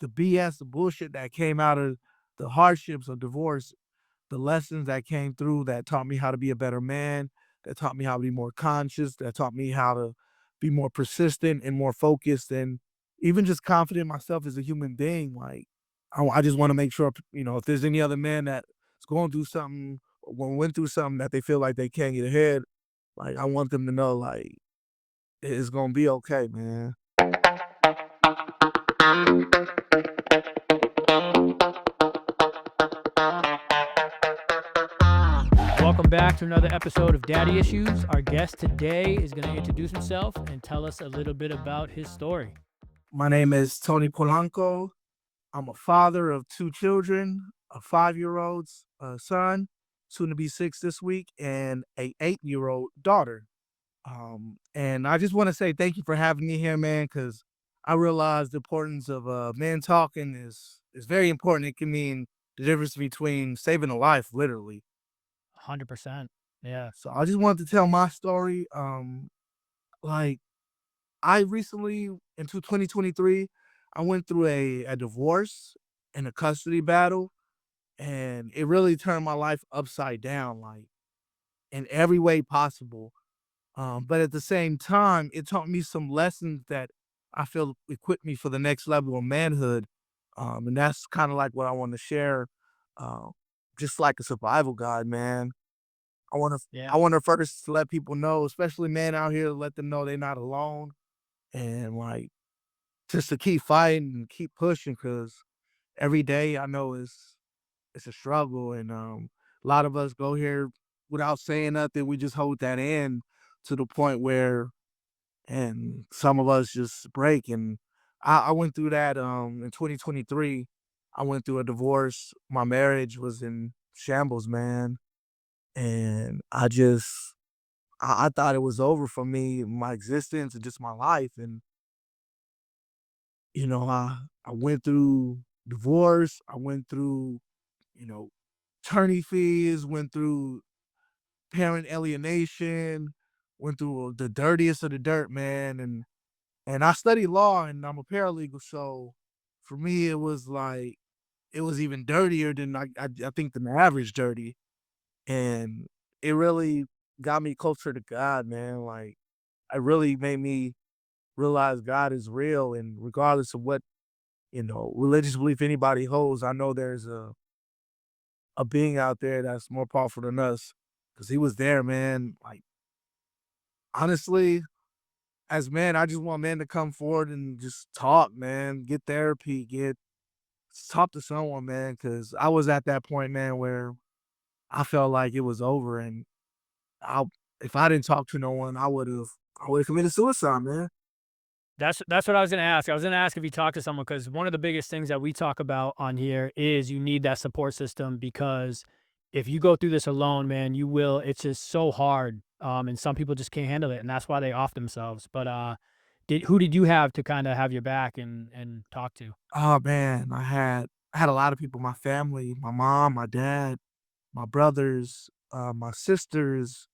the BS, the bullshit that came out of the hardships of divorce, the lessons that came through that taught me how to be a better man, that taught me how to be more conscious, that taught me how to be more persistent and more focused and even just confident in myself as a human being. Like, I just want to make sure, if there's any other man that's going through something or went through something that they feel like they can't get ahead, like, I want them to know, like, it's going to be okay, man. Welcome back to another episode of Daddy Issues. Our guest today is going to introduce himself and tell us a little bit about his story. My name is Tony Polanco. I'm a father of two children, a 5-year-old son, soon to be 6 this week, and a 8-year-old daughter. And I just want to say thank you for having me here, man, because I realize the importance of men talking is very important. It can mean the difference between saving a life, literally. 100%. Yeah. So I just wanted to tell my story. Like I recently, into 2023, I went through a divorce and a custody battle, and it really turned my life upside down, like in every way possible. But at the same time, it taught me some lessons that I feel equipped me for the next level of manhood. And that's kind of like what I want to share. Uh, just like a survival guide, man. I want to Yeah. I want to first let people know, especially men out here, let them know they're not alone, and like just to keep fighting and keep pushing, because every day I know it's a struggle, and a lot of us go here without saying nothing. We just hold that in to the point where, and some of us just break. And I went through that in 2023. I went through a divorce. My marriage was in shambles, man, and I thought it was over for me, my existence, and just my life. And I went through divorce. I went through you know attorney fees. Went through parent alienation. Went through the dirtiest of the dirt, man. And I study law, and I'm a paralegal. So for me, it was like it was even dirtier than I think than the average dirty. And it really got me closer to God, man. Like, it really made me realize God is real, and regardless of what, religious belief anybody holds, I know there's a being out there that's more powerful than us, because he was there, man. Like, honestly, as men, I just want men to come forward and just talk, man. Get therapy, talk to someone, man, because I was at that point, man, where I felt like it was over, and I if I didn't talk to no one, I would have committed suicide, man. That's what I was going to ask. I was going to ask if you talk to someone because one of the biggest things that we talk about on here is you need that support system because if you go through this alone, man, you will. It's just so hard, and some people just can't handle it, and that's why they off themselves. But who did you have to kind of have your back and talk to? Oh man, I had a lot of people, my family, my mom, my dad, my brothers, my sisters,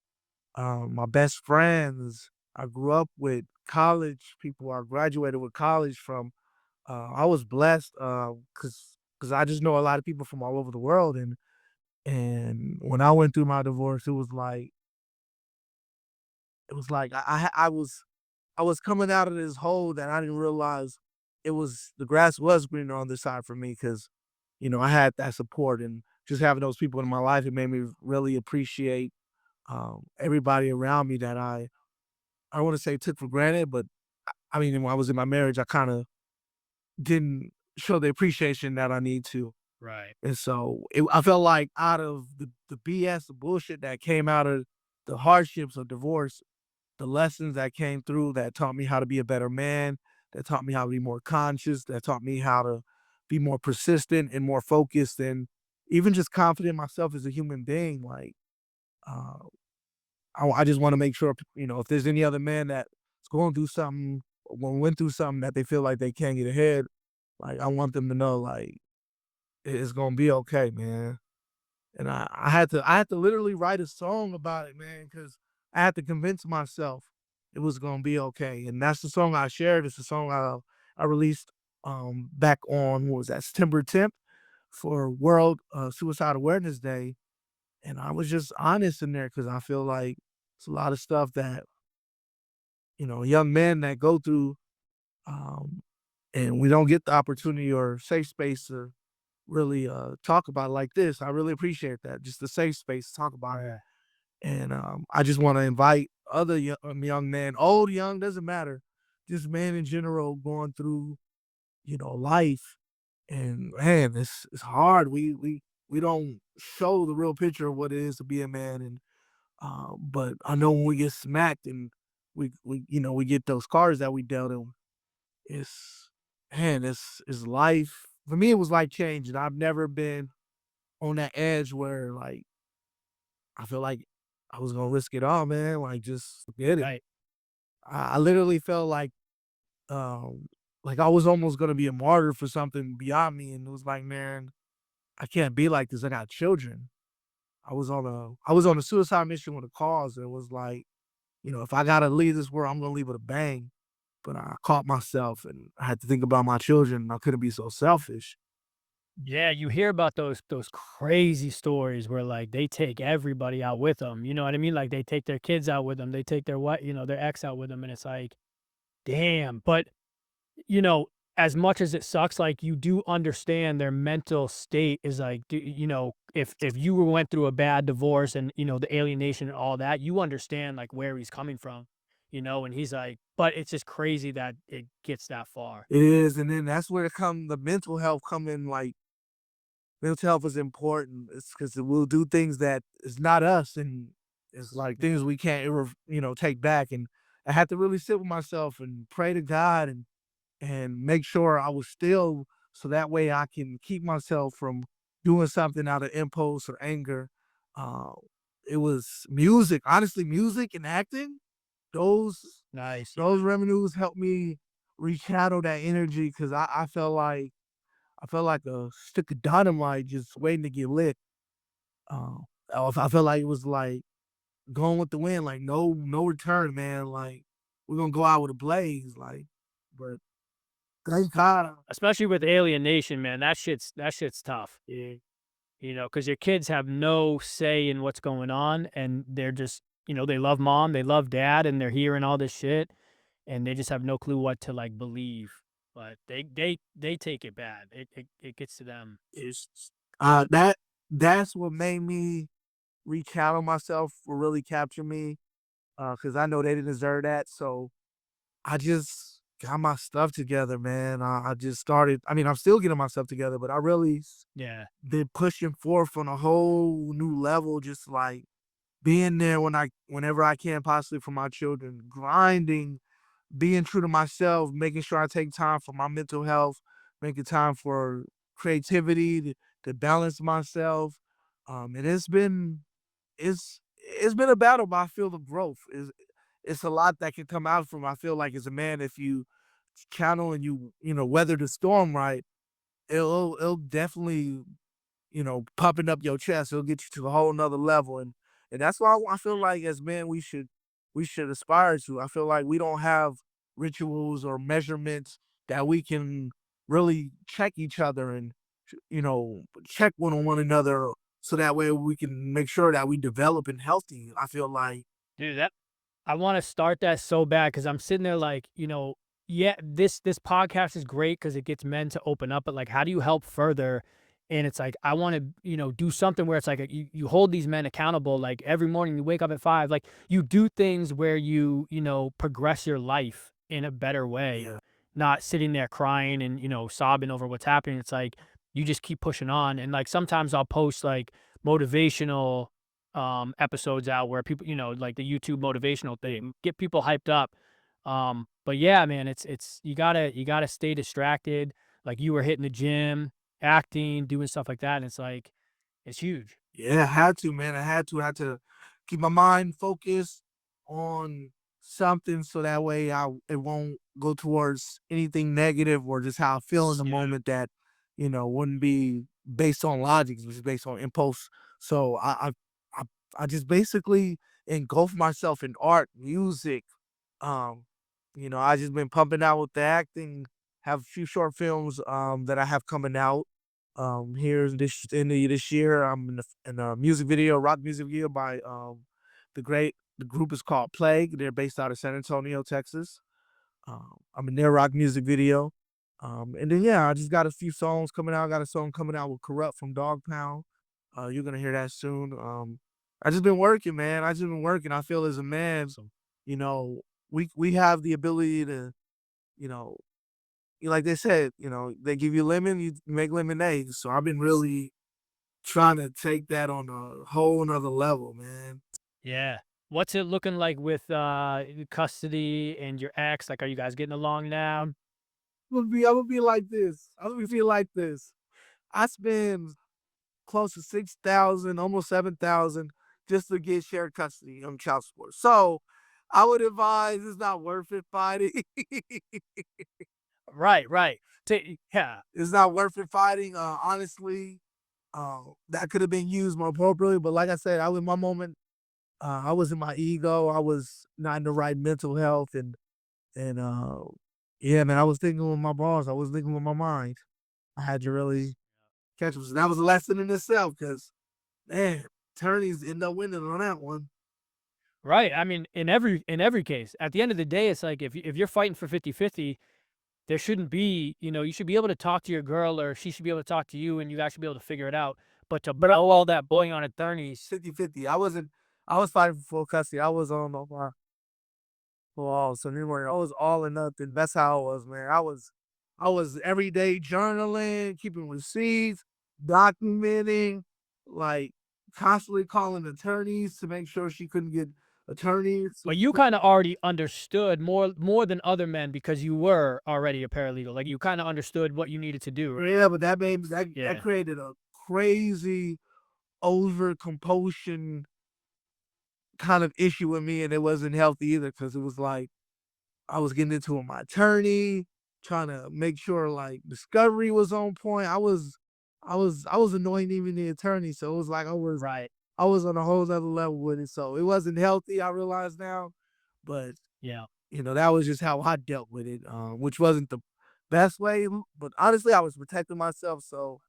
my best friends. I grew up with college people. I graduated with college from. I was blessed because I just know a lot of people from all over the world, and when I went through my divorce, it was like I was coming out of this hole that I didn't realize the grass was greener on this side for me, because I had that support, and just having those people in my life, it made me really appreciate everybody around me that I don't want to say took for granted, but I mean, when I was in my marriage, I kind of didn't show the appreciation that I need to. Right. And so I felt like out of the BS, the bullshit that came out of the hardships of divorce, the lessons that came through that taught me how to be a better man, that taught me how to be more conscious, that taught me how to be more persistent and more focused, and even just confident in myself as a human being. Like, uh, I just want to make sure, if there's any other man that's going through something, or went through something that they feel like they can't get ahead, like, I want them to know, like, it's gonna be okay, man. And I had to literally write a song about it, man, because I had to convince myself it was gonna be okay. And that's the song I shared. It's the song I released back on, what was that, September 10th for World Suicide Awareness Day. And I was just honest in there because I feel like it's a lot of stuff that, young men that go through, um, and we don't get the opportunity or safe space to really talk about it like this. I really appreciate that. Just the safe space to talk about it. Yeah. And I just want to invite other young men, old, young, doesn't matter, just men in general going through, life. And man, it's hard. We don't show the real picture of what it is to be a man. And but I know when we get smacked and we get those cards that we dealt in, it's man, it's life. For me, it was life changing. I've never been on that edge where like I feel like I was gonna risk it all, man. Like just forget it. Right. I literally felt like I was almost gonna be a martyr for something beyond me, and it was like, man, I can't be like this. I got children. I was on a suicide mission with a cause. And it was like, if I gotta leave this world, I'm gonna leave with a bang. But I caught myself, and I had to think about my children. And I couldn't be so selfish. Yeah, you hear about those crazy stories where, like, they take everybody out with them, you know what I mean? Like, they take their kids out with them, they take their what, their ex out with them, and it's like, damn. But, you know, as much as it sucks, like, you do understand their mental state is like, if you went through a bad divorce and, the alienation and all that, you understand, like, where he's coming from, and he's like, but it's just crazy that it gets that far. It is, and then that's where the mental health come in. Like mental health is important. It's because we'll do things that is not us, and it's like things we can't ever, take back. And I had to really sit with myself and pray to God and make sure I was still, so that way I can keep myself from doing something out of impulse or anger. Uh, it was music, honestly, music and acting. Those Nice. those revenues helped me rechannel that energy because I felt like a stick of dynamite just waiting to get lit. Uh, I felt like it was like going with the wind, like no return, man. Like we're gonna go out with a blaze, like. But thank God. Especially with alienation, man, that shit's tough. Yeah, Because your kids have no say in what's going on, and they're just, they love mom, they love dad, and they're hearing all this shit, and they just have no clue what to like believe. But they take it bad. It gets to them. it's that's what made me rechannel myself, for really capture me, because I know they didn't deserve that. So I just got my stuff together, man. I just started. I mean, I'm still getting myself together, but I really Yeah. been pushing forth on a whole new level. Just like being there whenever I can, possibly for my children, grinding, being true to myself, making sure I take time for my mental health, making time for creativity to balance myself. And it's been a battle, but I feel the growth. It's a lot that can come out from. I feel like as a man, if you channel and weather the storm right, it'll definitely pumping up your chest. It'll get you to a whole nother level, and that's why I feel like as men we should aspire to. I feel like we don't have rituals or measurements that we can really check each other and check one on one another, so that way we can make sure that we develop and healthy. I feel like Dude, that I wanna start that so bad because 'cause I'm sitting there like, yeah, this podcast is great because it gets men to open up, but, like, how do you help further? And it's like, I wanna, do something where it's like, you hold these men accountable, like, every morning you wake up at 5, like, you do things where you progress your life in a better way, yeah, not sitting there crying and, sobbing over what's happening. It's like, you just keep pushing on, and, like, sometimes I'll post, like, motivational episodes out where people, like the YouTube motivational thing, get people hyped up. But yeah, man, it's you gotta stay distracted. Like you were hitting the gym, acting, doing stuff like that. And it's like it's huge. yeah. I had to, man. I had to keep my mind focused on something, so that way it won't go towards anything negative or just how I feel in the Yeah. moment that wouldn't be based on logic, which is based on impulse. So I, I just basically engulf myself in art, music. Um, I just been pumping out with the acting, have a few short films that I have coming out here this in this year. I'm in a music video, rock music video by the group is called Plague. They're based out of San Antonio, Texas. I'm in their rock music video. And then yeah, I just got a few songs coming out. I got a song coming out with Corrupt from Dog Pound. You're gonna hear that soon. I just been working, man. I just been working. I feel as a man, so you know, we have the ability to, you know, like they said, they give you lemon, you make lemonade. So I've been really trying to take that on a whole another level, man. Yeah. What's it looking like with, custody and your ex? Like, are you guys getting along now? I'm gonna be like this. I'm gonna be like this. I spend close to 6,000, almost 7,000 just to get shared custody on child support. So I would advise it's not worth it fighting. Right, right. Yeah. It's not worth it fighting. Honestly, that could have been used more appropriately. But like I said, I was in my moment. I was in my ego. I was not in the right mental health, and yeah, man, I was thinking with my balls. I was thinking with my mind. I had to really catch them. So that was a lesson in itself, because man, attorneys end up winning on that one. Right. I mean, in every case, at the end of the day, it's like if you're fighting for 50-50, there shouldn't be, you should be able to talk to your girl or she should be able to talk to you and you actually be able to figure it out. But to blow all that bullying on attorneys, 50-50. I was fighting for full custody. I was on my all. So anyway, I was all or nothing. That's how I was, man. I was every day journaling, keeping receipts, documenting, like constantly calling attorneys to make sure she couldn't get attorneys. but you kind of already understood more than other men because you were already a paralegal. Like you kind of understood what you needed to do. Yeah, but that Yeah. created a crazy over compulsion kind of issue with me, and it wasn't healthy either, because it was like I was getting into it with my attorney, trying to make sure like discovery was on point. I was annoying even the attorney, so it was like Right. I was on a whole other level with it. So it wasn't healthy, I realize now. But Yeah. that was just how I dealt with it, which wasn't the best way. But honestly, I was protecting myself, so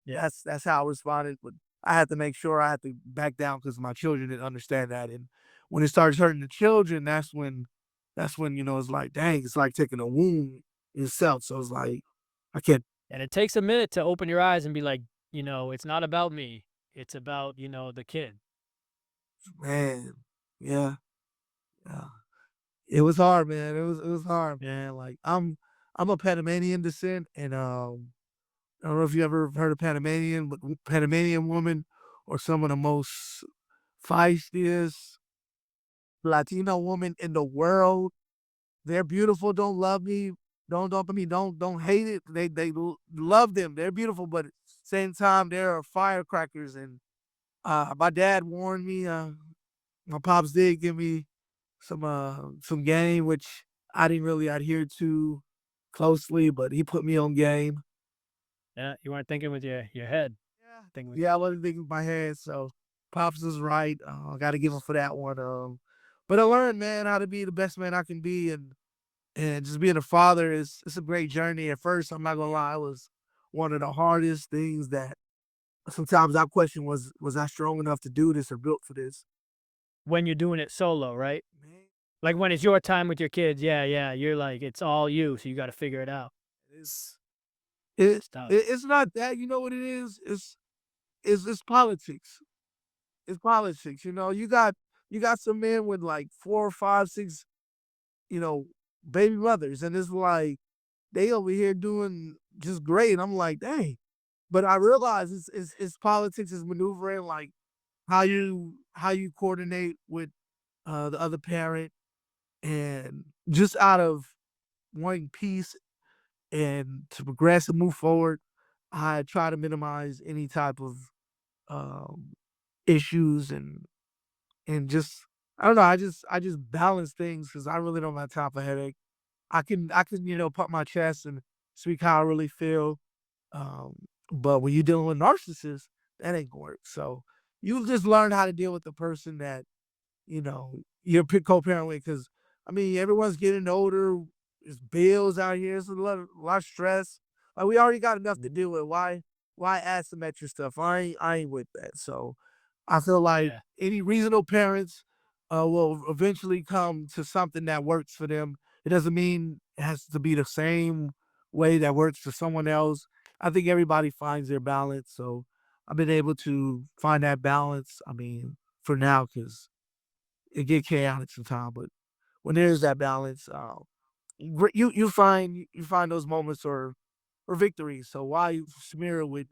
Yeah. that's how I responded. But I had to make sure I had to back down because my children didn't understand that. And when it starts hurting the children, that's when it's like, dang, it's like taking a wound itself. So it's like I can't, And it takes a minute to open your eyes and be like, it's not about me. It's about, the kid. man. Yeah, yeah. It was hard, man. It was hard, man. Like I'm a Panamanian descent, and I don't know if you ever heard of Panamanian, but Panamanian women are some of the most feistiest Latino women in the world. They're beautiful. Don't love me. Don't hate it. They love them. They're beautiful, but at the same time, they're firecrackers. And my dad warned me. My pops did give me some game, which I didn't really adhere to closely, but he put me on game. Yeah. You weren't thinking with your head. Yeah. Thinking with Yeah, I wasn't thinking with my head, so pops was right. I got to give him for that one. But I learned, man, how to be the best man I can be, and just being a father is it's a great journey. At first, I'm not gonna lie, it was one of the hardest things that sometimes I question, was I strong enough to do this or built for this? when you're doing it solo, right? Man, Like when it's your time with your kids. Yeah, yeah. You're like, it's all you. So you got to figure it out. it's it, It's tough. it's not that. You know what it is? It's politics. It's politics. You got some men with like 4, 5, 6, you know, baby mothers, and it's like they over here doing just great. And I'm like, dang. But I realize it's politics, it's maneuvering, like how you coordinate with the other parent, and just out of wanting peace and to progress and move forward, I try to minimize any type of um, issues, and just I don't know. I just balance things because I really don't have time for headache. I can pump my chest and speak how I really feel. Um, but when you're dealing with narcissists, that ain't gonna work. So you just learn how to deal with the person that you're co-parent with. Because I mean, everyone's getting older. It's bills out here. It's a lot of stress. Like we already got enough to deal with. Why add some extra stuff? I ain't with that. So I feel like Yeah. any reasonable parents will eventually come to something that works for them. It doesn't mean it has to be the same way that works for someone else. I think everybody finds their balance. So I've been able to find that balance. I mean, for now, because it get chaotic sometimes, but when there's that balance, you find those moments or victories. So why you smear it with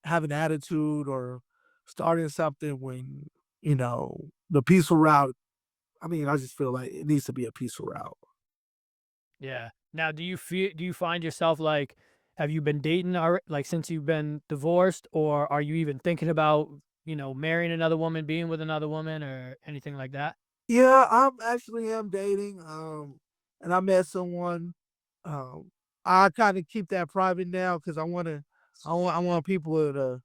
having attitude or starting something when the peaceful route? I mean, I just feel like it needs to be a peaceful route. Yeah. Now, do you find yourself like, have you been dating like since you've been divorced, or are you even thinking about, marrying another woman, being with another woman, or anything like that? Yeah, I'm actually am dating, and I met someone. Um, I kind of keep that private now because I want people to,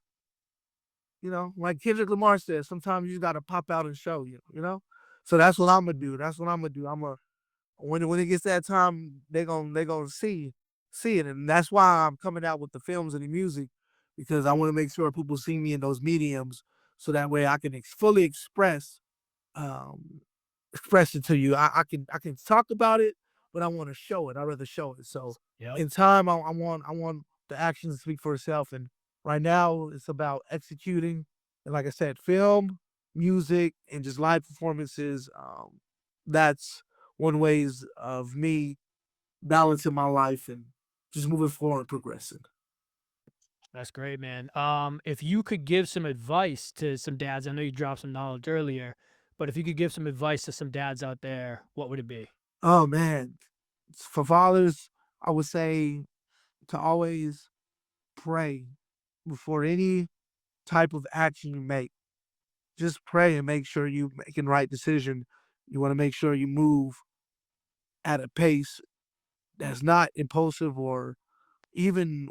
like Kendrick Lamar says, sometimes you just gotta pop out and show you. So that's what I'm gonna do. That's what I'm gonna do. When it gets that time, they gonna see it, and that's why I'm coming out with the films and the music because I want to make sure people see me in those mediums, so that way I can fully um, express it to you. I can talk about it, but I want to show it. I rather show it. So Yep. in time, I want the actions to speak for itself. And right now, it's about executing. And like I said, film, music, and just live performances. That's one ways of me balancing my life and just moving forward and progressing. That's great, man. If you could give some advice to some dads, I know you dropped some knowledge earlier, but if you could give some advice to some dads out there, what would it be? Oh man, for fathers, I would say to always pray before any type of action you make. Just pray and make sure you making right decision. You want to make sure you move at a pace that's not impulsive or even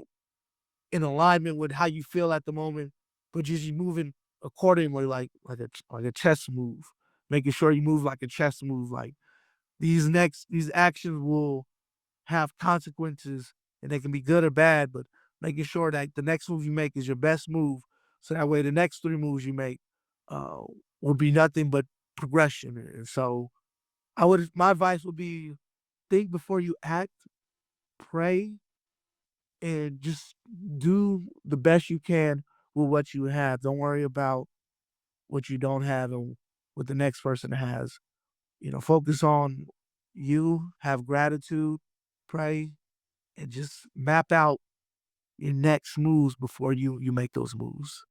in alignment with how you feel at the moment, but just you moving accordingly, like a chess move. Making sure you move like a chess move. Like these actions will have consequences, and they can be good or bad, but making sure that the next move you make is your best move. So that way the next three moves you make uh, will be nothing but progression. And so my advice would be think before you act, pray, and just do the best you can with what you have. Don't worry about what you don't have and what the next person has. Focus on you, have gratitude, pray, and just map out your next moves before you make those moves.